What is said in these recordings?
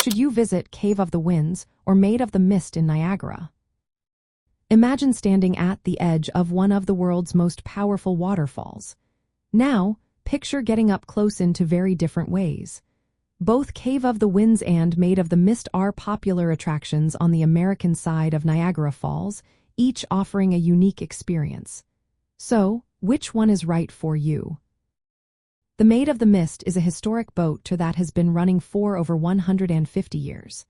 should you visit Cave of the Winds or Maid of the Mist in Niagara? Imagine standing at the edge of one of the world's most powerful waterfalls. Now, picture getting up close in two very different ways. Both Cave of the Winds and Maid of the Mist are popular attractions on the American side of Niagara Falls, each offering a unique experience. So, which one is right for you? The Maid of the Mist is a historic boat tour that has been running for over 150 years.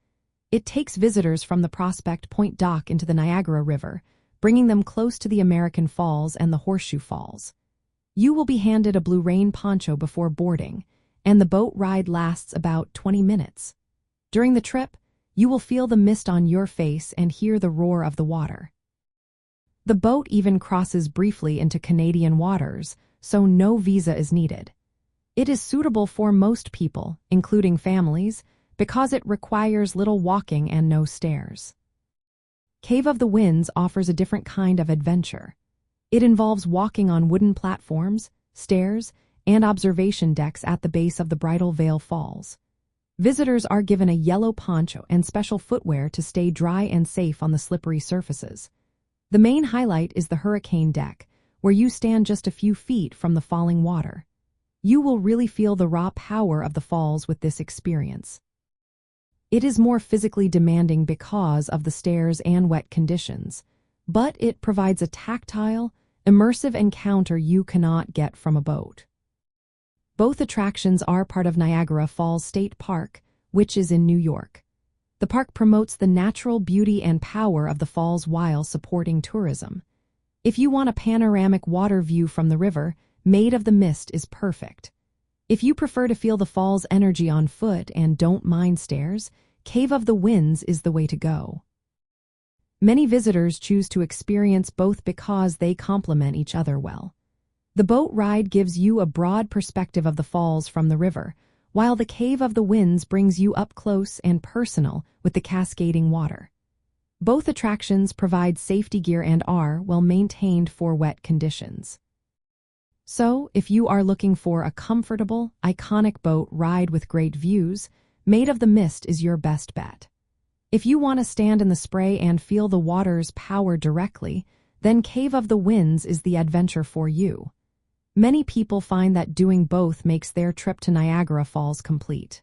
It takes visitors from the Prospect Point dock into the Niagara River, bringing them close to the American Falls and the Horseshoe Falls. You will be handed a blue rain poncho before boarding, and the boat ride lasts about 20 minutes. During the trip, you will feel the mist on your face and hear the roar of the water. The boat even crosses briefly into Canadian waters, so no visa is needed. It is suitable for most people, including families, because it requires little walking and no stairs. Cave of the Winds offers a different kind of adventure. It involves walking on wooden platforms, stairs, and observation decks at the base of the Bridal Veil Falls. Visitors are given a yellow poncho and special footwear to stay dry and safe on the slippery surfaces. The main highlight is the hurricane deck, where you stand just a few feet from the falling water. You will really feel the raw power of the falls with this experience. It is more physically demanding because of the stairs and wet conditions, but it provides a tactile, immersive encounter you cannot get from a boat. Both attractions are part of Niagara Falls State Park, which is in New York. The park promotes the natural beauty and power of the falls while supporting tourism. If you want a panoramic water view from the river, Maid of the Mist is perfect. If you prefer to feel the fall's energy on foot and don't mind stairs, Cave of the Winds is the way to go. Many visitors choose to experience both because they complement each other well. The boat ride gives you a broad perspective of the falls from the river, while the Cave of the Winds brings you up close and personal with the cascading water. Both attractions provide safety gear and are well maintained for wet conditions. So, if you are looking for a comfortable, iconic boat ride with great views, Maid of the Mist is your best bet. If you want to stand in the spray and feel the water's power directly, then Cave of the Winds is the adventure for you. Many people find that doing both makes their trip to Niagara Falls complete.